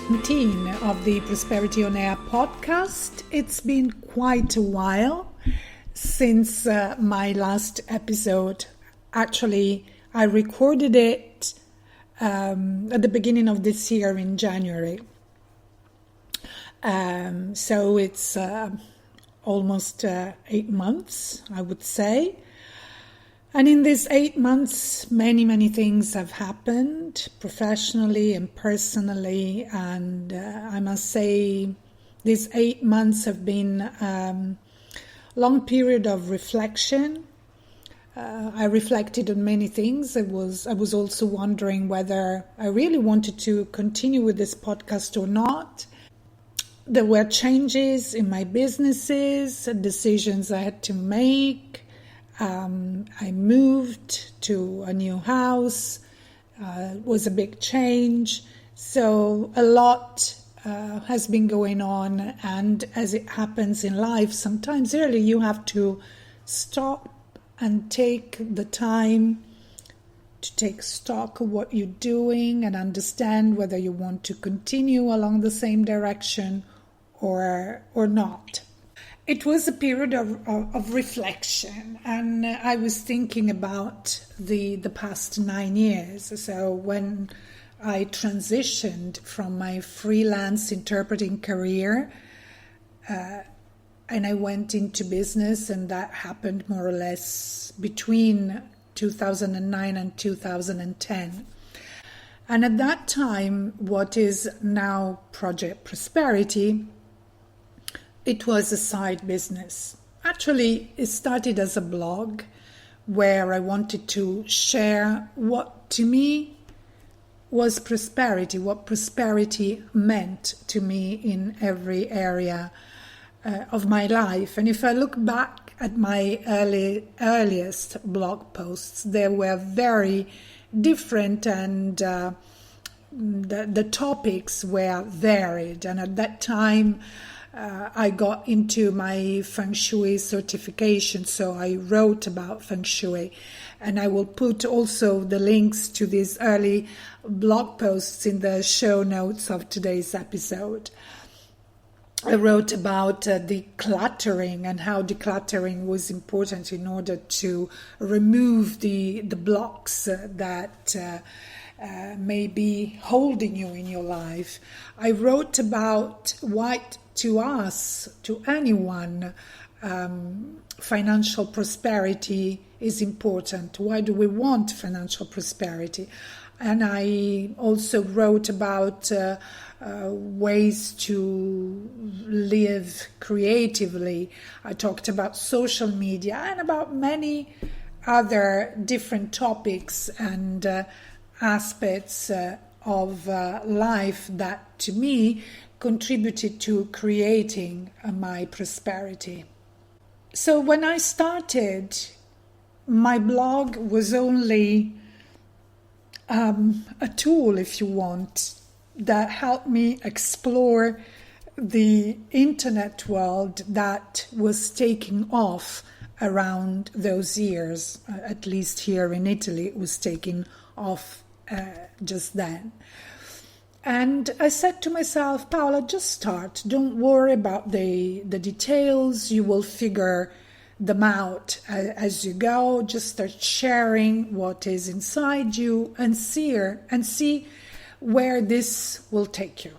17 of the Prosperity on Air podcast. It's been quite a while since my last episode. Actually, I recorded it at the beginning of this year in January. So it's almost 8 months, I would say. And in these 8 months, many things have happened professionally and personally. And I must say, these 8 months have been a long period of reflection. I reflected on many things. I was also wondering whether I really wanted to continue with this podcast or not. There were changes in my businesses, decisions I had to make. I moved to a new house. It was a big change. So a lot has been going on. And as it happens in life, sometimes really you have to stop and take the time to take stock of what you're doing and understand whether you want to continue along the same direction or not. It was a period of reflection, and I was thinking about the past 9 years. So when I transitioned from my freelance interpreting career and I went into business, and that happened more or less between 2009 and 2010. And at that time, what is now Project Prosperity, it was a side business. Actually, it started as a blog where I wanted to share what to me was prosperity, what prosperity meant to me in every area of my life. And if I look back at my earliest blog posts, they were very different, and the topics were varied. And at that time, I got into my Feng Shui certification, so I wrote about Feng Shui. And I will put also the links to these early blog posts in the show notes of today's episode. I wrote about decluttering and how decluttering was important in order to remove the blocks that may be holding you in your life. I wrote about what to us, to anyone, financial prosperity is important. Why do we want financial prosperity? And I also wrote about ways to live creatively. I talked about social media and about many other different topics and aspects of life that, to me, contributed to creating my prosperity. So when I started, my blog was only a tool, if you want, that helped me explore the internet world that was taking off around those years. At least here in Italy, it was taking off just then. And I said to myself, Paola, just start. Don't worry about the details. You will figure them out as you go. Just start sharing what is inside you and see where this will take you.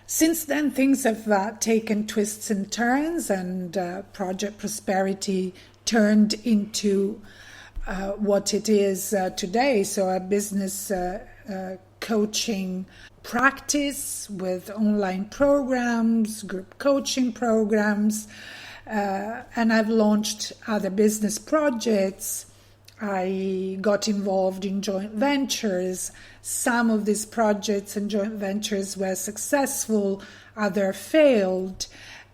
Since then, things have taken twists and turns, and Project Prosperity turned into what it is today. So a business coaching practice with online programs, group coaching programs, and I've launched other business projects. I got involved in joint ventures. Some of these projects and joint ventures were successful, others failed.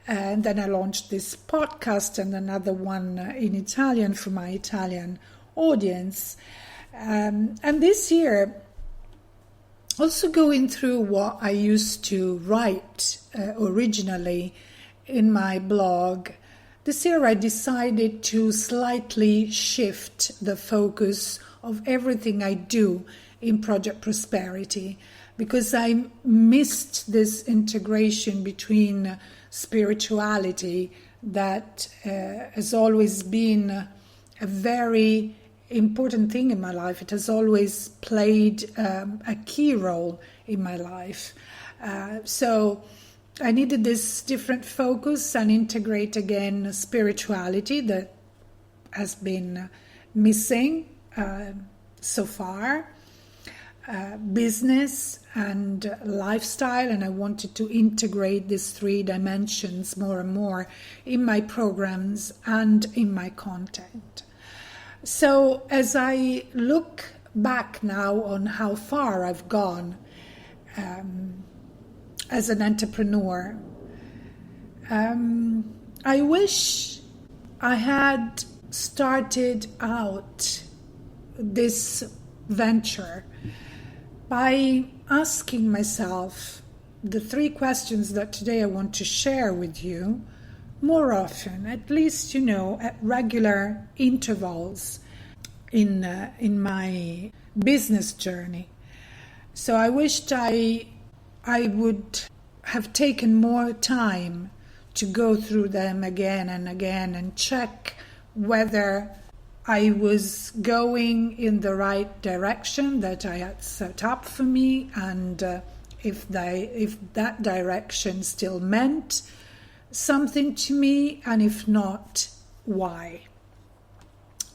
And then I launched this podcast and another one in Italian for my Italian audience. And this year, also going through what I used to write originally in my blog, this year I decided to slightly shift the focus of everything I do in Project Prosperity, because I missed this integration between spirituality that has always been a very important thing in my life. It has always played a key role in my life. So I needed this different focus and integrate again spirituality that has been missing so far, business and lifestyle, and I wanted to integrate these three dimensions more and more in my programs and in my content. So as I look back now on how far I've gone as an entrepreneur, I wish I had started out this venture by asking myself the three questions that today I want to share with you more often, at least, at regular intervals in my business journey. So I wished I would have taken more time to go through them again and again and check whether I was going in the right direction that I had set up for me, and if that direction still meant something to me, and if not, why.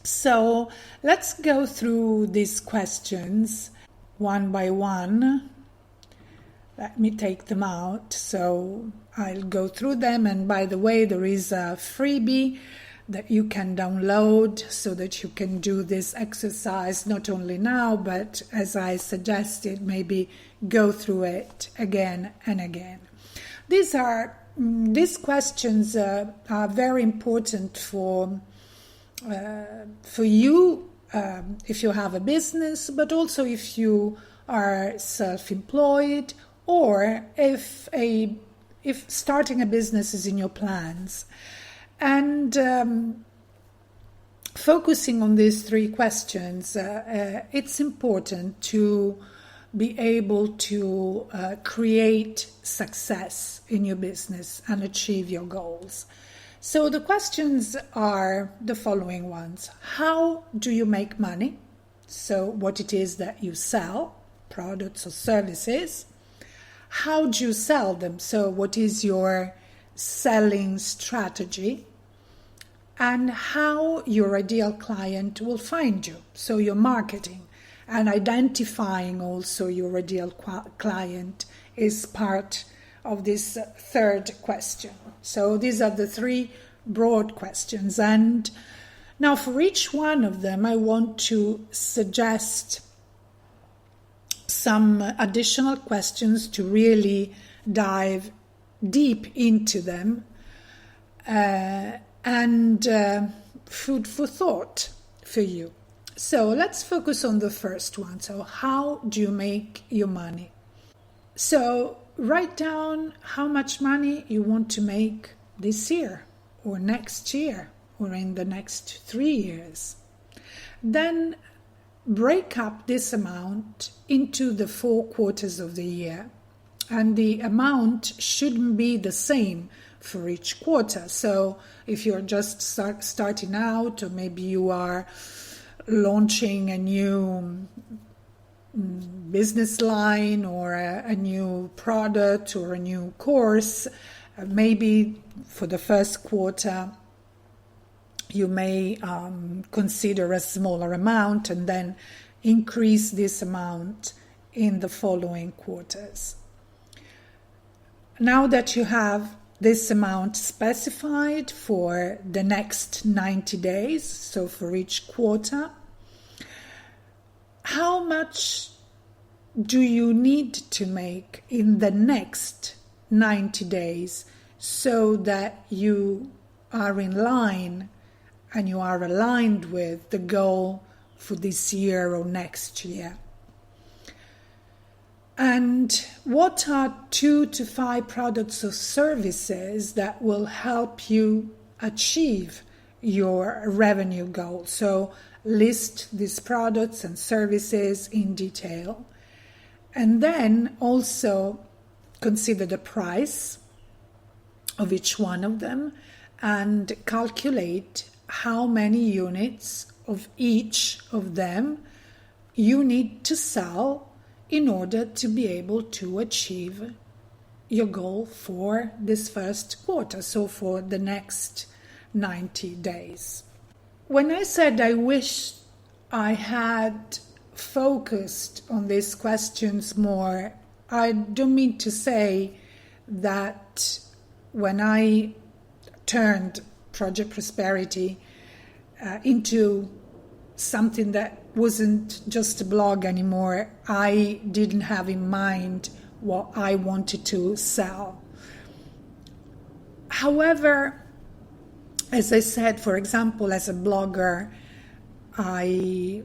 So let's go through these questions one by one. Let me take them out. So I'll go through them, and by the way, there is a freebie that you can download so that you can do this exercise not only now, but as I suggested, maybe go through it again and again. These questions are very important for you if you have a business, but also if you are self-employed, or if starting a business is in your plans. And focusing on these three questions, it's important to be able to create success in your business and achieve your goals. So the questions are the following ones. How do you make money? So what it is that you sell, products or services. How do you sell them? So what is your selling strategy, and how your ideal client will find you. So your marketing and identifying also your ideal client is part of this third question. So these are the three broad questions, and now for each one of them I want to suggest some additional questions to really dive deep into them, and food for thought for you. So let's focus on the first one. So how do you make your money? So write down how much money you want to make this year or next year or in the next 3 years. Then break up this amount into the 4 quarters of the year. And the amount shouldn't be the same for each quarter. So if you're just starting out, or maybe you are launching a new business line or a new product or a new course, maybe for the first quarter you may consider a smaller amount and then increase this amount in the following quarters. Now that you have this amount specified for the next 90 days, so for each quarter, how much do you need to make in the next 90 days so that you are in line and you are aligned with the goal for this year or next year? And what are 2 to 5 products or services that will help you achieve your revenue goal? So list these products and services in detail And then also consider the price of each one of them and calculate how many units of each of them you need to sell in order to be able to achieve your goal for this first quarter, so for the next 90 days. When I said I wish I had focused on these questions more, I don't mean to say that when I turned Project Prosperity into something that wasn't just a blog anymore, I didn't have in mind what I wanted to sell. However, as I said, for example, as a blogger, I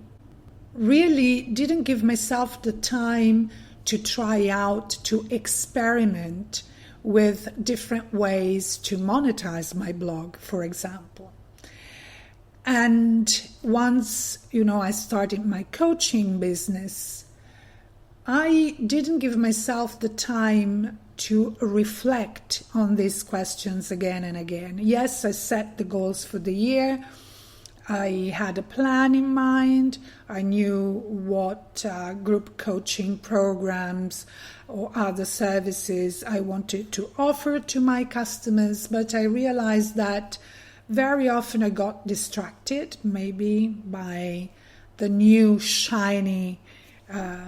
really didn't give myself the time to try out, to experiment with different ways to monetize my blog, for example. And once, I started my coaching business, I didn't give myself the time to reflect on these questions again and again. Yes, I set the goals for the year. I had a plan in mind. I knew what group coaching programs or other services I wanted to offer to my customers, but I realized that very often I got distracted, maybe by the new shiny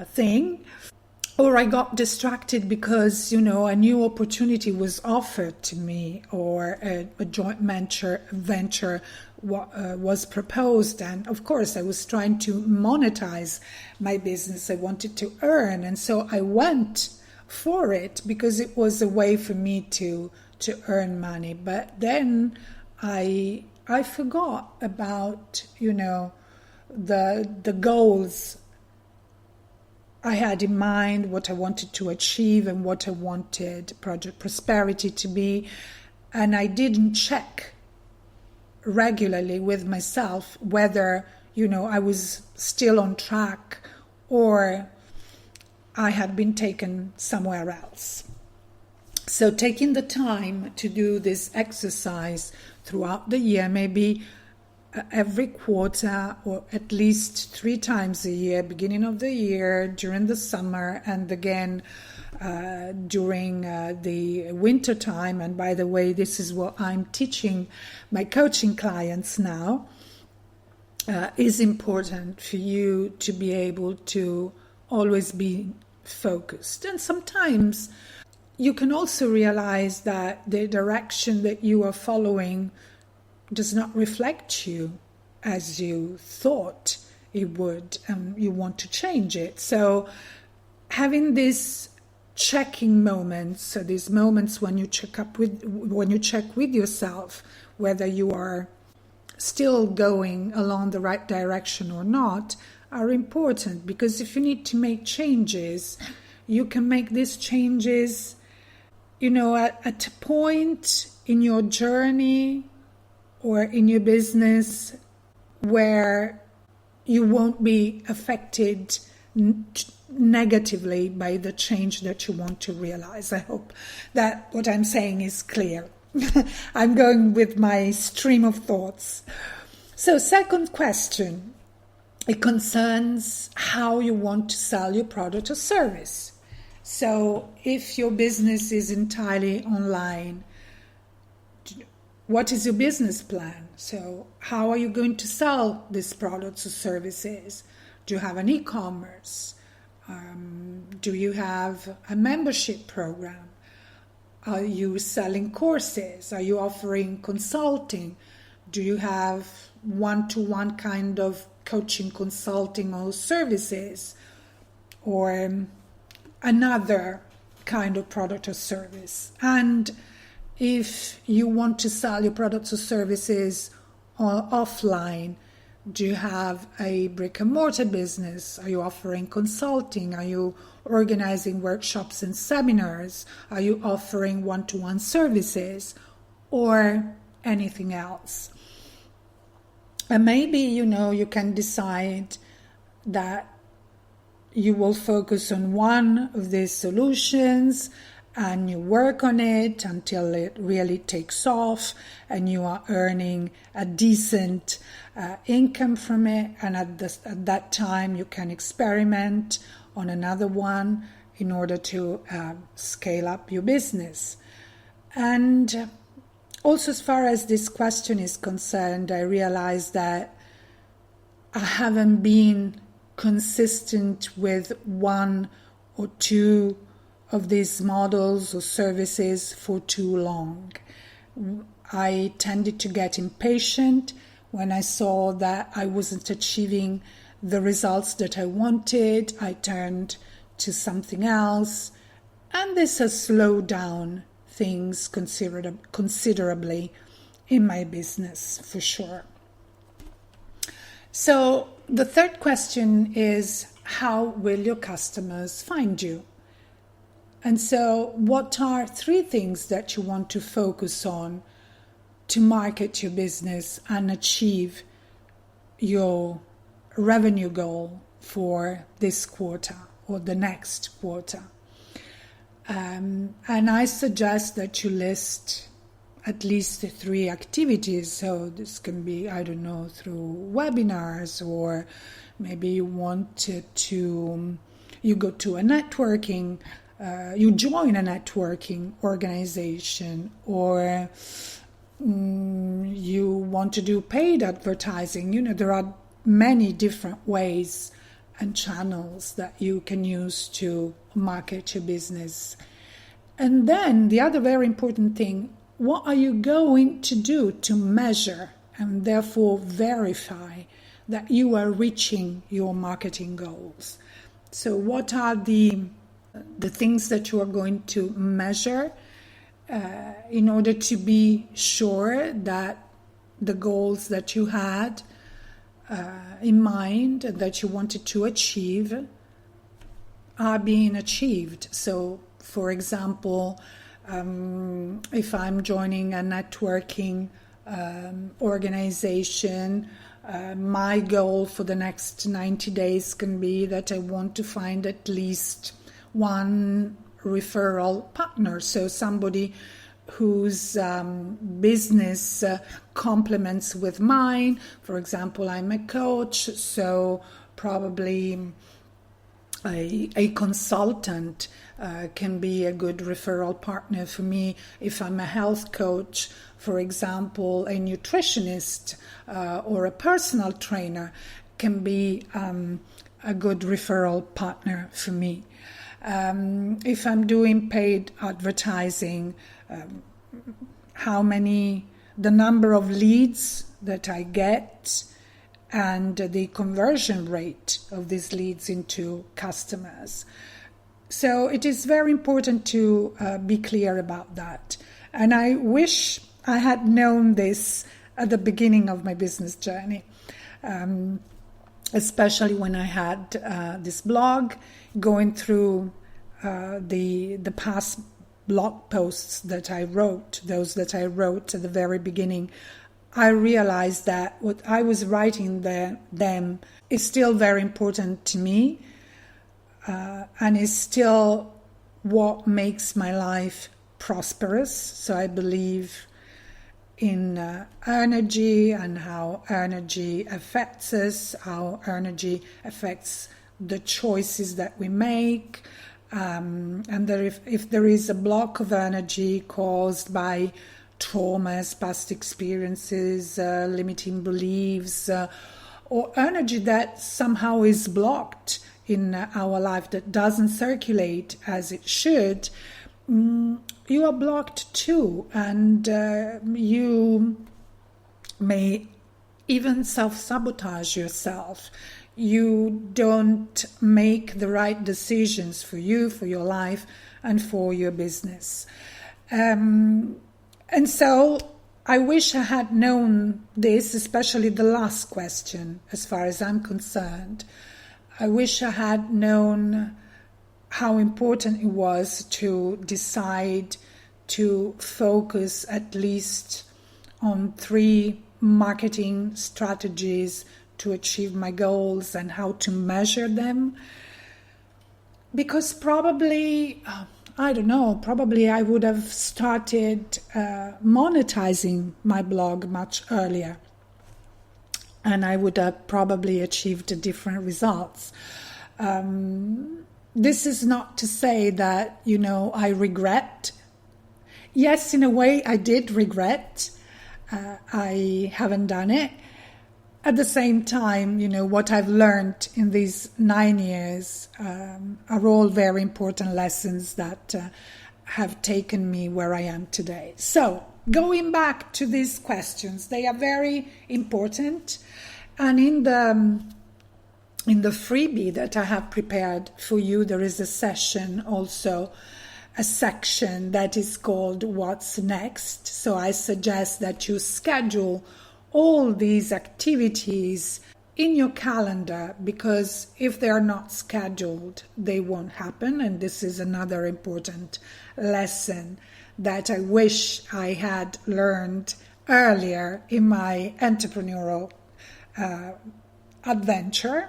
thing, or I got distracted because, a new opportunity was offered to me, or a joint venture was proposed. And of course, I was trying to monetize my business. I wanted to earn. And so I went for it because it was a way for me to earn money. But then I forgot about, the goals I had in mind, what I wanted to achieve and what I wanted Project Prosperity to be. And I didn't check regularly with myself whether, I was still on track or I had been taken somewhere else. So taking the time to do this exercise throughout the year, maybe every quarter or at least 3 times a year, beginning of the year, during the summer, and again during the winter time. And by the way, this is what I'm teaching my coaching clients now, is important for you to be able to always be focused. And sometimes you can also realize that the direction that you are following does not reflect you as you thought it would, and you want to change it. So having these checking moments, so these moments when you check with yourself whether you are still going along the right direction or not, are important, because if you need to make changes, you can make these changes, at a point in your journey or in your business where you won't be affected negatively by the change that you want to realize. I hope that what I'm saying is clear. I'm going with my stream of thoughts. So, second question, it concerns how you want to sell your product or service. So if your business is entirely online, what is your business plan? So how are you going to sell these products or services? Do you have an e-commerce? Do you have a membership program? Are you selling courses? Are you offering consulting? Do you have one-to-one kind of coaching, consulting or services? Or another kind of product or service? And if you want to sell your products or services offline, do you have a brick and mortar business? Are you offering consulting? Are you organizing workshops and seminars? Are you offering one-to-one services or anything else? And maybe, you can decide that you will focus on one of these solutions and you work on it until it really takes off and you are earning a decent income from it. And at that time, you can experiment on another one in order to scale up your business. And also, as far as this question is concerned, I realized that I haven't been consistent with one or two of these models or services for too long. I tended to get impatient when I saw that I wasn't achieving the results that I wanted. I turned to something else, and this has slowed down things considerably in my business, for sure. So the third question is, how will your customers find you? And so what are 3 things that you want to focus on to market your business and achieve your revenue goal for this quarter or the next quarter? And I suggest that you list at least 3 activities. So this can be, I don't know, through webinars, or maybe you want you go to a networking, you join a networking organization, or you want to do paid advertising. There are many different ways and channels that you can use to market your business. And then the other very important thing, what are you going to do to measure and therefore verify that you are reaching your marketing goals? So what are the things that you are going to measure in order to be sure that the goals that you had in mind and that you wanted to achieve are being achieved? So, for example, if I'm joining a networking organization, my goal for the next 90 days can be that I want to find at least 1 referral partner. So somebody whose business complements with mine. For example, I'm a coach, so probably a consultant can be a good referral partner for me. If I'm a health coach, for example, a nutritionist or a personal trainer can be a good referral partner for me. If I'm doing paid advertising, the number of leads that I get and the conversion rate of these leads into customers. So it is very important to be clear about that. And I wish I had known this at the beginning of my business journey, especially when I had this blog, going through the past blog posts that I wrote, those that I wrote at the very beginning. I realized that what I was writing them is still very important to me, and is still what makes my life prosperous. So I believe in energy and how energy affects us, how energy affects the choices that we make, and that if there is a block of energy caused by traumas, past experiences, limiting beliefs, or energy that somehow is blocked in our life, that doesn't circulate as it should, you are blocked too, and you may even self-sabotage yourself. You don't make the right decisions for you, for your life, and for your business. And so I wish I had known this, especially the last question, as far as I'm concerned. I wish I had known how important it was to decide to focus at least on 3 marketing strategies to achieve my goals and how to measure them. Because probably, I don't know, probably I would have started monetizing my blog much earlier. And I would have probably achieved different results. This is not to say that, I regret. Yes, in a way, I did regret. I haven't done it. At the same time, what I've learned in these 9 years are all very important lessons that have taken me where I am today. So, going back to these questions, they are very important. And in the freebie that I have prepared for you, there is a section also, a section that is called What's Next. So I suggest that you schedule all these activities in your calendar, because if they are not scheduled, they won't happen. And this is another important lesson that I wish I had learned earlier in my entrepreneurial adventure.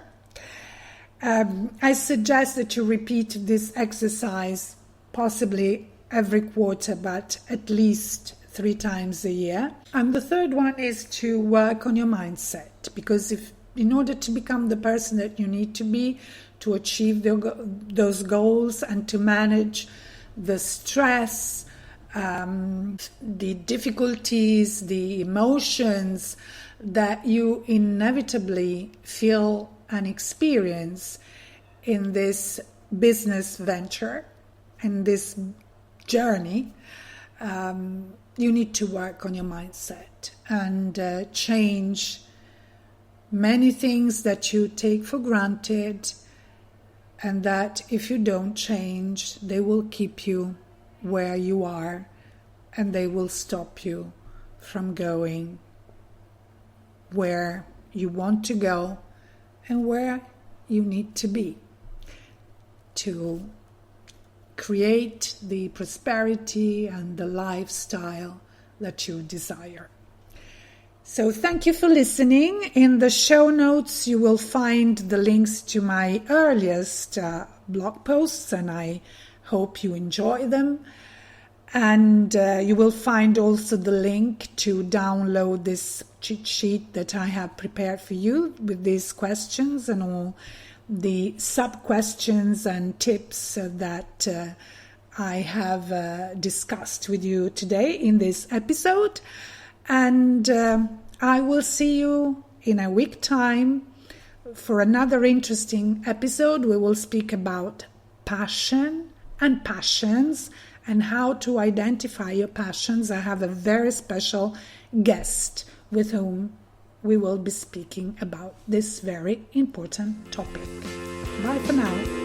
I suggest that you repeat this exercise possibly every quarter, but at least 3 times a year. And the third one is to work on your mindset, because in order to become the person that you need to be, to achieve those goals and to manage the stress, the difficulties, the emotions that you inevitably feel and experience in this business venture, in this journey, you need to work on your mindset and change many things that you take for granted, and that if you don't change, they will keep you where you are and they will stop you from going where you want to go and where you need to be to create the prosperity and the lifestyle that you desire. So thank you for listening. In the show notes, you will find the links to my earliest blog posts, and I hope you enjoy them. And you will find also the link to download this cheat sheet that I have prepared for you with these questions and all the sub-questions and tips that I have discussed with you today in this episode. And I will see you in a week's time for another interesting episode. We will speak about passion and passions and how to identify your passions. I have a very special guest with whom we will be speaking about this very important topic. Bye for now.